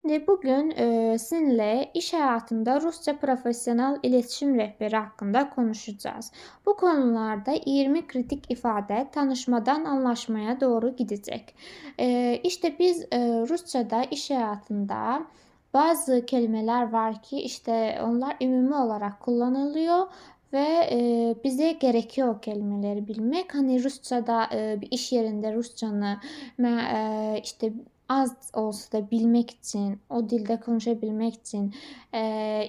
Bugün sizinle iş hayatında Rusça profesyonel iletişim rehberi hakkında konuşacağız. Bu konularda 20 kritik ifade tanışmadan anlaşmaya doğru gidecek. İşte biz Rusça'da iş hayatında bazı kelimeler var ki işte onlar ümumi olarak kullanılıyor ve bize gerekiyor o kelimeleri bilmek. Hani Rusça'da bir iş yerinde Rusçanı işte az olsa da bilmek için, o dilde konuşabilmek için,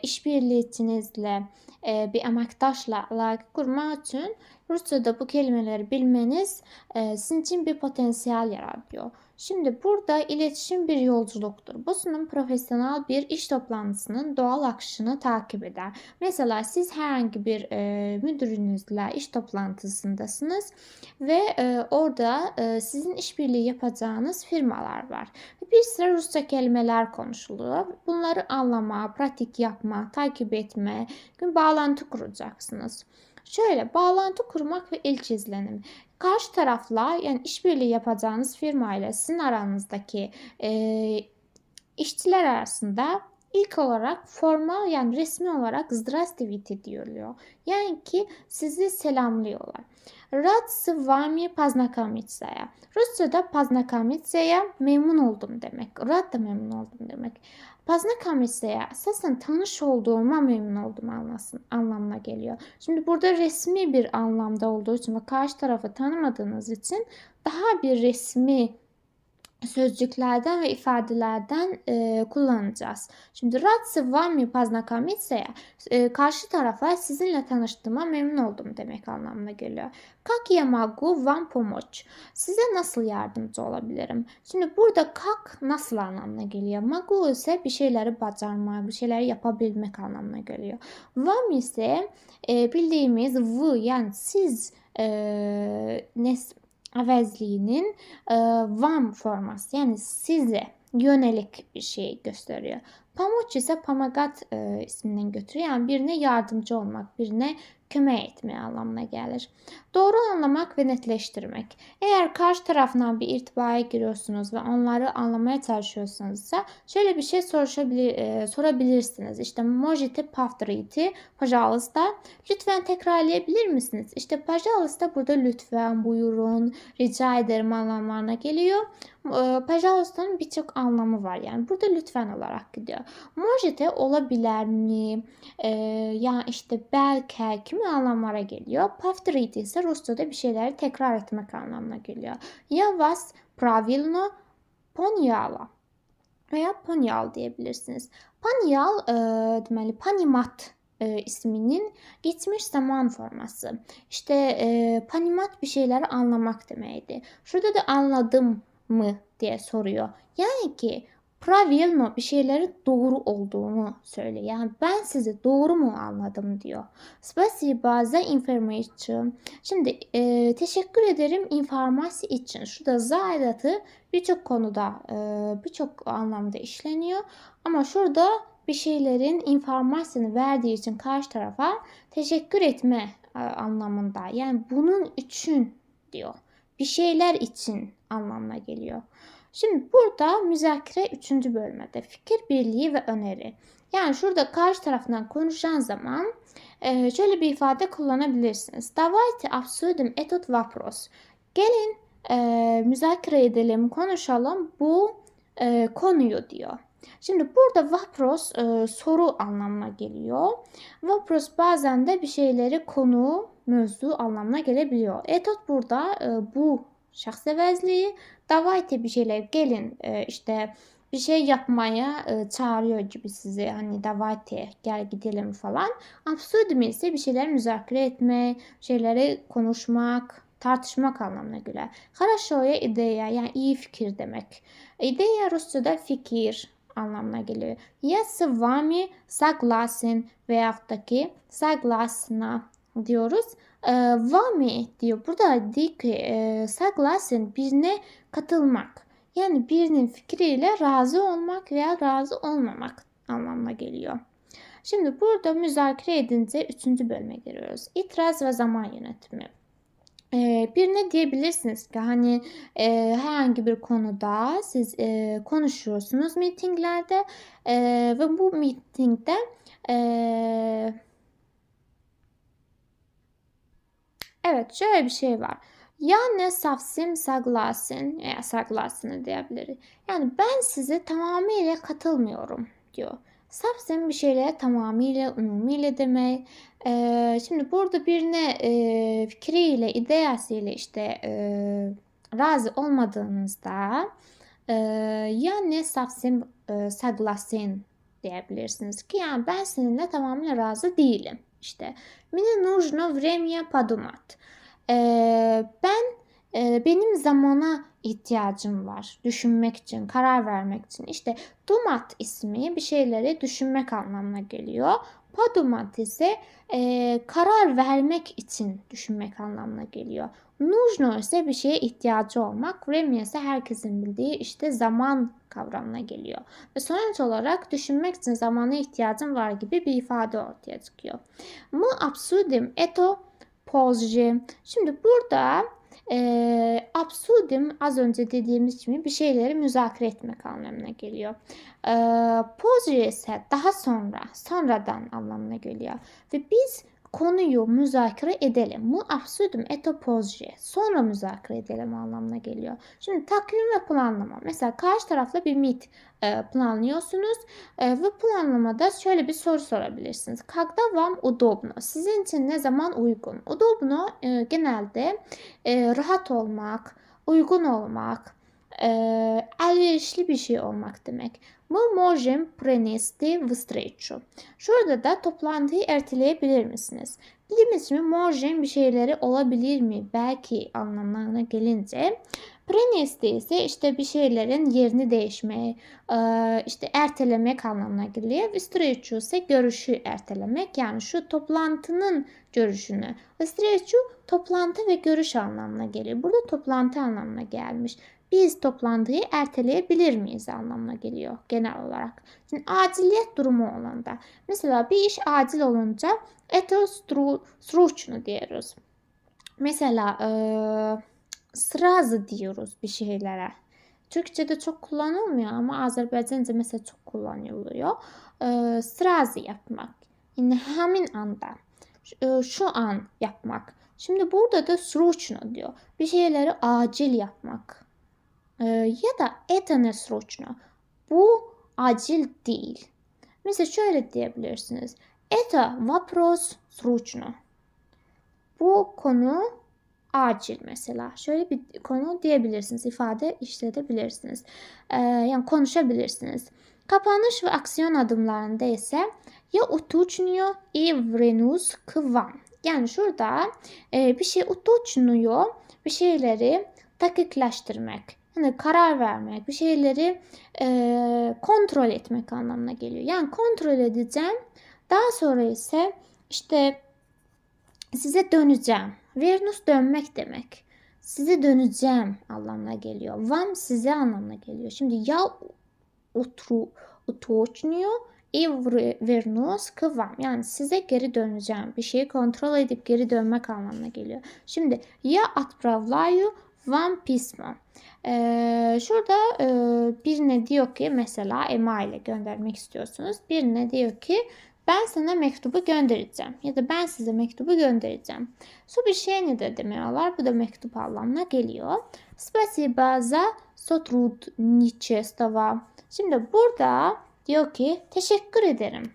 işbirliğinizle, bir əməkdaşla əlaqə qurmaq üçün Ruscada bu kelimeleri bilmeniz, sizin için bir potansiyel yaratıyor. Şimdi burada iletişim bir yolculuktur. Bu sunum profesyonel bir iş toplantısının doğal akışını takip eder. Mesela siz herhangi bir müdürünüzle iş toplantısındasınız ve orada sizin işbirliği yapacağınız firmalar var. Bir sıra Rusça kelimeler konuşuluyor. Bunları anlama, pratik yapma, takip etme, bağlantı kuracaksınız. Şöyle bağlantı kurmak ve ilk izlenim. Karşı tarafla yani işbirliği yapacağınız firma ile sizin aranızdaki işçiler arasında ilk olarak formal yani resmi olarak "Здравствуйте" diyiliyor. Yani ki sizi selamlıyorlar. Rad с вами познакомиться. Rusça'da познакомиться memnun oldum demek. Rad da memnun oldum demek. Познакомиться esasen tanış olduğuma memnun oldum anlamına geliyor. Şimdi burada resmi bir anlamda olduğu için ve karşı tarafı tanımadığınız için daha bir resmi sözcüklerden ve ifadelerden kullanacağız. Şimdi "Rad с вами познакомиться" karşı tarafa sizinle tanıştığıma memnun oldum demek anlamına geliyor. Как я могу вам помочь? Size nasıl yardımcı olabilirim? Şimdi burada как nasıl anlamına geliyor. Могу ise bir şeyleri bacarmak, bir şeyleri yapabilmek anlamına geliyor. Вам ise bildiğimiz v yani siz əvəzliyinin вам forması yani size yönelik bir şey gösteriyor. Pomoç ise pomagad isminden götürüyor. Yani birine yardımcı olmak, birine kömək etmək anlamına gelir. Doğru anlamak ve netleştirmek. Eğer karşı tarafından bir irtibaya giriyorsunuz ve onları anlamaya çalışıyorsanızsa şöyle bir şey sorabilirsiniz. İşte "Можете повторить, пожалуйста?" Lütfen tekrarlayabilir misiniz? İşte "Пожалуйста" burada lütfen, buyurun, rica ederim anlamlarına geliyor. "Пожалуйстa'nın birçok anlamı var. Yani burada lütfen olarak gidiyor. "Можете" olabilir mi? Yani işte belki kimi anlamlara geliyor. "Повторить" ise Rusça'da bir şeyleri tekrar etmek anlamına geliyor. "Я вас правильно поняла" veya "понял" diyebilirsiniz. "Понял" deməli "понимать" isminin geçmiş zaman forması. İşte "понимать" bir şeyleri anlamak demekti. Şurada da "anladım mı?" diye soruyor. Yani ki правильно bir şeyleri doğru olduğunu söylüyor. Yani ben sizi doğru mu anladım diyor. Спасибо за information. Şimdi teşekkür ederim informasi için. Şurada za edatı birçok konuda, birçok anlamda işleniyor. Ama şurada bir şeylerin informasyonu verdiği için karşı tarafa teşekkür etme anlamında. Yani bunun için diyor. Bir şeyler için anlamına geliyor. Şimdi burada müzakere 3. bölmede fikir birliği ve öneri. Yani şurada karşı tarafından konuşan zaman şöyle bir ifade kullanabilirsiniz. Давайте обсудим этот вопрос. Gelin müzakere edelim, konuşalım bu konuyu diyor. Şimdi burada vapros soru anlamına geliyor. Vapros bazen de bir şeyleri konu, mevzu anlamına gelebiliyor. Etot burada bu şahs əvəzliyi. Davайте bir şeyler gelin işte bir şey yapmaya çağırıyor gibi sizi. Hani davайте gel gidelim falan. Absürdüm ise bir şeyler müzakere etme, şeyleri konuşmak, tartışmak anlamına geliyor. Хорошая ideya yani iyi fikir demek. İdeya Rusça'da fikir anlamına geliyor. Ya с вами согласен veyahut da ki согласна diyoruz. Vami diyor. Burada dik согласен birine katılmak. Yani birinin fikriyle razı olmak veya razı olmamak anlamına geliyor. Şimdi burada müzakere edince 3. bölüme giriyoruz. İtiraz ve zaman yönetimi. Birine diyebilirsiniz ki hani herhangi bir konuda siz konuşuyorsunuz mitinglerde ve bu mitingde eee, evet şöyle bir şey var. Ya ne safsim saglasin veya saglasını diyebiliriz. Yani ben size tamamıyla katılmıyorum diyor. Safsim bir şeylere tamamıyla, umumiyle demek. Şimdi burada birine fikriyle, ideyasıyla işte razı olmadığınızda eee, ya ne safsim saglasin diyebilirsiniz ki yani ben seninle tamamen razı değilim. İşte мне нужно время подумать. Benim zamana ihtiyacım var. Düşünmek için, karar vermek için. İşte dumat ismi bir şeyleri düşünmek anlamına geliyor. Podumat ise karar vermek için düşünmek anlamına geliyor. Нужно ise bir şeye ihtiyacı olmak. Время ise herkesin bildiği işte zaman kavramına geliyor. Ve sonuç olarak düşünmek için zamana ihtiyacım var gibi bir ifade ortaya çıkıyor. Мы обсудим это позже. Şimdi burada absurdum az önce dediğimiz gibi bir şeyleri müzakere etmek anlamına geliyor. Pozже ise daha sonra, sonradan anlamına geliyor. Ve biz konuyu müzakere edelim. Mu absurdum eto pozже. Sonra müzakere edelim anlamına geliyor. Şimdi takvim ve planlama. Mesela karşı tarafla bir meet planlıyorsunuz ve planlamada şöyle bir soru sorabilirsiniz. Когда вам удобно? Sizin için ne zaman uygun? Удобно genelde rahat olmak, uygun olmak, elverişli bir şey olmak demek. Мы можем принести встречу. Şurada da toplantıyı erteleyebilir misiniz? Bildiğimiz gibi можем bir şeyleri olabilir mi? Belki anlamlarına gelince. Принести ise işte bir şeylerin yerini değişme, işte ertelemek anlamına geliyor. Встречу ise görüşü ertelemek. Yani şu toplantının görüşünü. Встречу toplantı ve görüş anlamına geliyor. Burada toplantı anlamına gelmiş. Biz toplantıyı erteleyebilir miyiz anlamına geliyor genel olarak. Şimdi aciliyet durumu olanda. Mesela bir iş acil olunca это срочно diyoruz. Mesela sразу diyoruz bir şeylere. Türkçe'de çok kullanılmıyor ama Azerbaycanca mesela çok kullanılıyor. Sразу yapmak. Yani hemen anda. Şu an yapmak. Şimdi burada da срочно diyor. Bir şeyleri acil yapmak. Ya da это не срочно. Bu acil değil. Mesela şöyle diyebilirsiniz. Это вопрос срочно. Bu konu acil mesela. Şöyle bir konu diyebilirsiniz. İfade işletebilirsiniz. Yani konuşabilirsiniz. Kapanış ve aksiyon adımlarında ise ya уточню и внес к вам. Yani şurada bir şey уточнюyor, bir şeyleri dakikleştirmek. Yani karar vermek, bir şeyleri kontrol etmek anlamına geliyor. Yani kontrol edeceğim. Daha sonra ise işte size döneceğim. Vernus dönmek demek. Size döneceğim anlamına geliyor. Vam size anlamına geliyor. Şimdi ya уточню и вернусь к вам. Yani size geri döneceğim. Bir şeyi kontrol edip geri dönmek anlamına geliyor. Şimdi ya отправляю вам письмо. Şurada birine diyor ki mesela email ile göndermek istiyorsunuz. Birine diyor ki ben sana mektubu göndereceğim ya da ben size mektubu göndereceğim. Subişeni de demiyorlar. Bu da mektup anlamına geliyor. Spasiba za sotrudnichestvo. Şimdi burada diyor ki teşekkür ederim.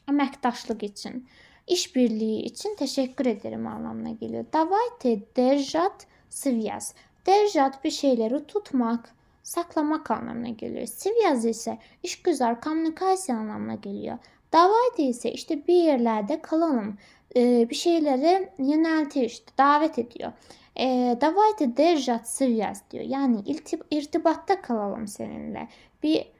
Emektaşlık için, işbirliği için teşekkür ederim anlamına geliyor. Davайте держать связь. Держать bir şeyleri tutmak, saklamak anlamına geliyor. Связь ise işgüzar, kommunikasyon anlamına geliyor. Davайте ise işte bir yerlerde kalalım, bir şeyleri yöneltiyor, işte davet ediyor. Давайте держать связь diyor. Yani irtibatta kalalım seninle. Bir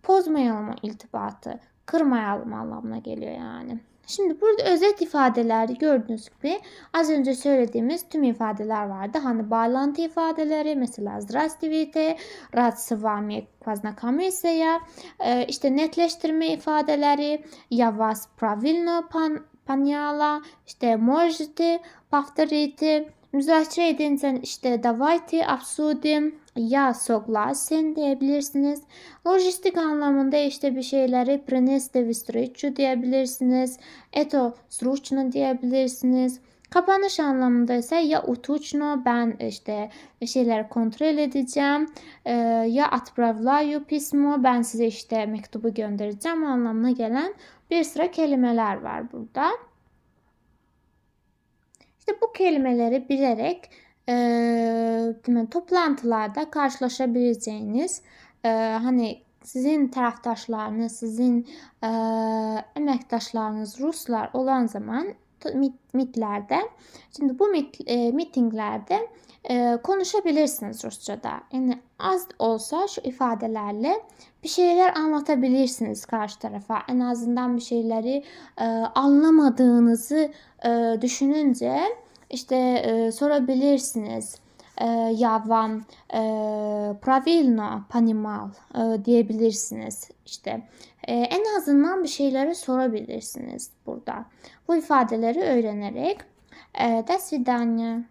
pozmayalım o irtibatı, kırmayalım anlamına geliyor yani. Şimdi burada özet ifadeleri gördüğünüz gibi az önce söylediğimiz tüm ifadeler vardı. Hani bağlantı ifadeleri mesela здравствуйте, рад с вами познакомиться, işte netleştirme ifadeleri я вас правильно поняла, işte можете повторить, Müzakere edince işte давайте обсудим, ya согласен diyebilirsiniz. Lojistik anlamında işte bir şeyleri принести встречу diyebilirsiniz. Это срочно diyebilirsiniz. Kapanış anlamında ise ya уточно, ben işte bir şeyleri kontrol edeceğim. Ya отправляю письмо, ben size işte mektubu göndereceğim anlamına gelen bir sıra kelimeler var burada. İşte bu kelimeleri bilerek toplantılarda karşılaşabileceğiniz, hani sizin tarafdaşlarınız, sizin emektaşlarınız Ruslar olan zaman mitlerde, şimdi bu mitinglerde konuşabilirsiniz Rusçada. Yani az olsa şu ifadelerle bir şeyler anlatabilirsiniz karşı tarafa. En azından bir şeyleri anlamadığınızı düşününce işte sorabilirsiniz. Ya вам правильно понимал diyebilirsiniz. İşte en azından bir şeyleri sorabilirsiniz burada. Bu ifadeleri öğrenerek. До свидания.